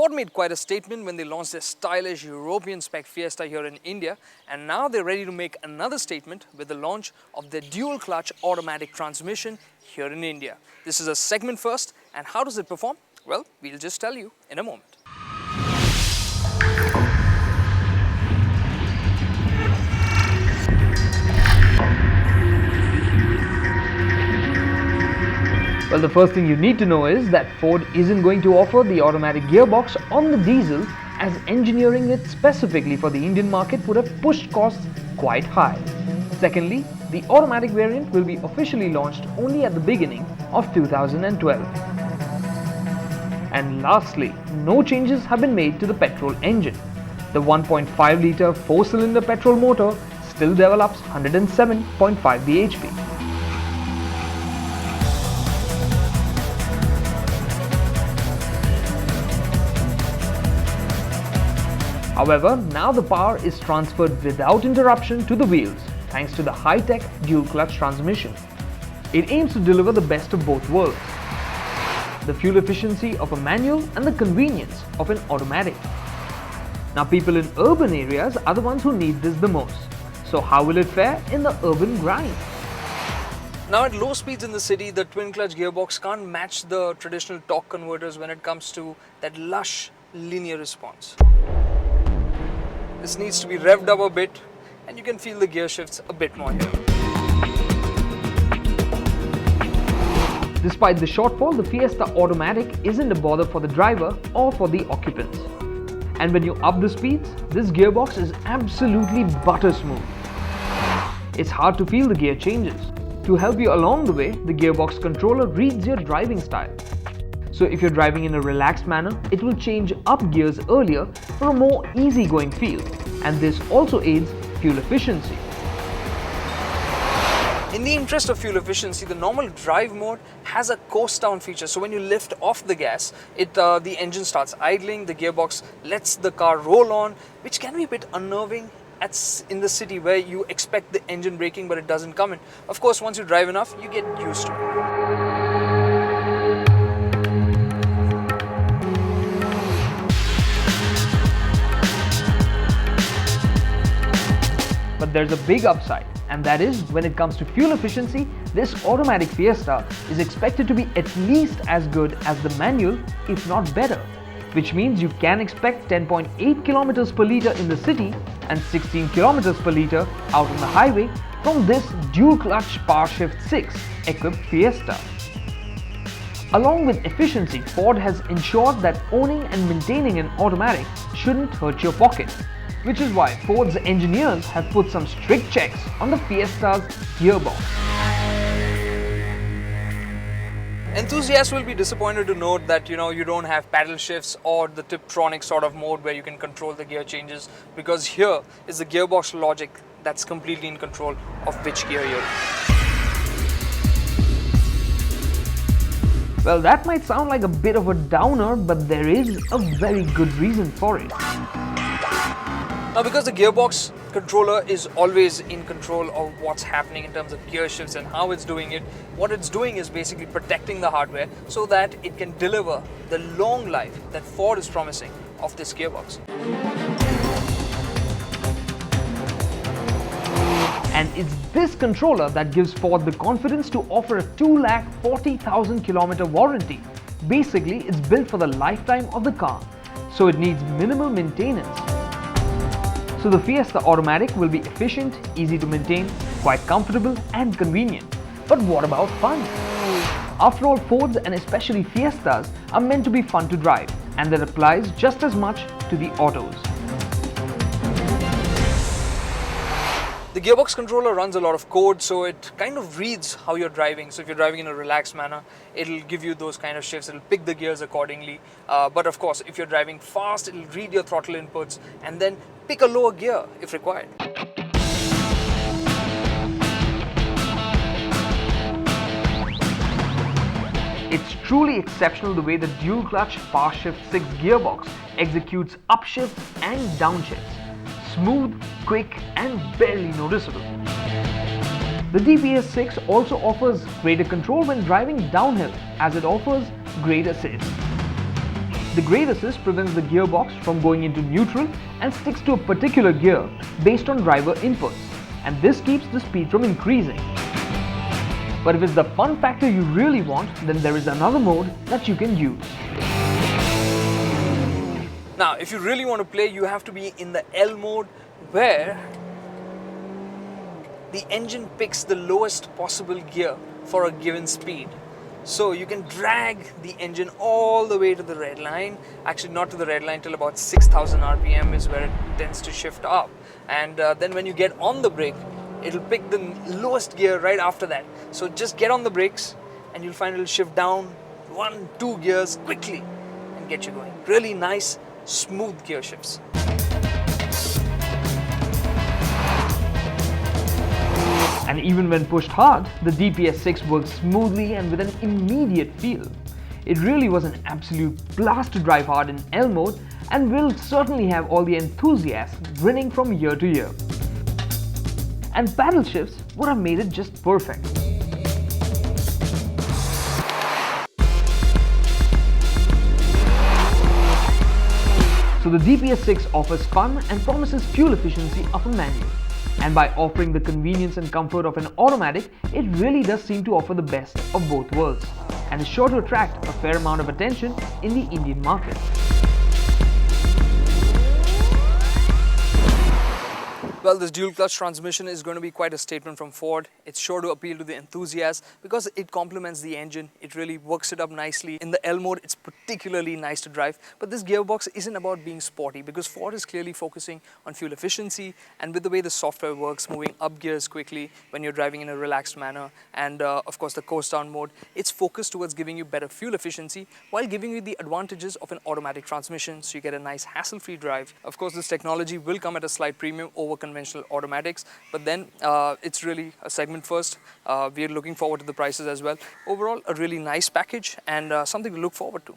Ford made quite a statement when they launched their stylish European spec Fiesta here in India, and now they're ready to make another statement with the launch of their dual clutch automatic transmission here in India. This is a segment first, and how does it perform? Well, we'll just tell you in a moment. Well, the first thing you need to know is that Ford isn't going to offer the automatic gearbox on the diesel, as engineering it specifically for the Indian market would have pushed costs quite high. Secondly, the automatic variant will be officially launched only at the beginning of 2012. And lastly, no changes have been made to the petrol engine. The 1.5-litre 4-cylinder petrol motor still develops 107.5 bhp. However, now the power is transferred without interruption to the wheels thanks to the high-tech dual-clutch transmission. It aims to deliver the best of both worlds: the fuel efficiency of a manual and the convenience of an automatic. Now, people in urban areas are the ones who need this the most. So how will it fare in the urban grind? Now, at low speeds in the city, the twin-clutch gearbox can't match the traditional torque converters when it comes to that lush linear response. This needs to be revved up a bit, and you can feel the gear shifts a bit more here. Despite the shortfall, the Fiesta Automatic isn't a bother for the driver or for the occupants. And when you up the speeds, this gearbox is absolutely butter smooth. It's hard to feel the gear changes. To help you along the way, the gearbox controller reads your driving style. So if you're driving in a relaxed manner, it will change up gears earlier for a more easygoing feel, and this also aids fuel efficiency. In the interest of fuel efficiency, the normal drive mode has a coast down feature. So when you lift off the gas, the engine starts idling, the gearbox lets the car roll on, which can be a bit unnerving in the city where you expect the engine braking but it doesn't come in. Of course, once you drive enough, you get used to it. But there's a big upside, and that is when it comes to fuel efficiency, this automatic Fiesta is expected to be at least as good as the manual, if not better, which means you can expect 10.8 kilometers per litre in the city and 16 kilometers per litre out on the highway from this dual-clutch PowerShift 6 equipped Fiesta. Along with efficiency, Ford has ensured that owning and maintaining an automatic shouldn't hurt your pocket, which is why Ford's engineers have put some strict checks on the Fiesta's gearbox. Enthusiasts will be disappointed to note that you don't have paddle shifts or the Tiptronic sort of mode where you can control the gear changes, because here is the gearbox logic that's completely in control of which gear you're in. Well, that might sound like a bit of a downer, but there is a very good reason for it. Now, because the gearbox controller is always in control of what's happening in terms of gear shifts and how it's doing it, what it's doing is basically protecting the hardware so that it can deliver the long life that Ford is promising of this gearbox. And it's this controller that gives Ford the confidence to offer a 2,40,000 kilometer warranty. Basically, it's built for the lifetime of the car, so it needs minimal maintenance. So the Fiesta Automatic will be efficient, easy to maintain, quite comfortable and convenient. But what about fun? After all, Fords and especially Fiestas are meant to be fun to drive, and that applies just as much to the autos. The gearbox controller runs a lot of code, so it kind of reads how you're driving. So if you're driving in a relaxed manner, it'll give you those kind of shifts, it'll pick the gears accordingly. But of course, if you're driving fast, it'll read your throttle inputs and then pick a lower gear if required. It's truly exceptional the way the dual-clutch PowerShift 6 gearbox executes upshifts and downshifts. Smooth, quick and barely noticeable. The DPS6 also offers greater control when driving downhill, as it offers great assist. The grade assist prevents the gearbox from going into neutral and sticks to a particular gear based on driver inputs, and this keeps the speed from increasing. But if it's the fun factor you really want, then there is another mode that you can use. Now, if you really want to play, you have to be in the L mode, where the engine picks the lowest possible gear for a given speed. So you can drag the engine all the way to the red line. Actually, not to the red line, till about 6,000 RPM is where it tends to shift up. And then when you get on the brake, it'll pick the lowest gear right after that. So just get on the brakes and you'll find it'll shift down 1-2 gears quickly and get you going. Really nice, smooth gear shifts. And even when pushed hard, the DPS6 works smoothly and with an immediate feel. It really was an absolute blast to drive hard in L mode, and will certainly have all the enthusiasts grinning from year to year. And paddle shifts would have made it just perfect. So the DPS6 offers fun and promises fuel efficiency of a manual. And by offering the convenience and comfort of an automatic, it really does seem to offer the best of both worlds, and is sure to attract a fair amount of attention in the Indian market. Well, this dual clutch transmission is going to be quite a statement from Ford. It's sure to appeal to the enthusiasts because it complements the engine. It really works it up nicely. In the L mode, it's particularly nice to drive. But this gearbox isn't about being sporty, because Ford is clearly focusing on fuel efficiency, and with the way the software works, moving up gears quickly when you're driving in a relaxed manner, and of course the coast down mode, it's focused towards giving you better fuel efficiency while giving you the advantages of an automatic transmission, so you get a nice hassle-free drive. Of course, this technology will come at a slight premium over conventional automatics, but then it's really a segment first. We're looking forward to the prices as well. Overall, a really nice package and something to look forward to.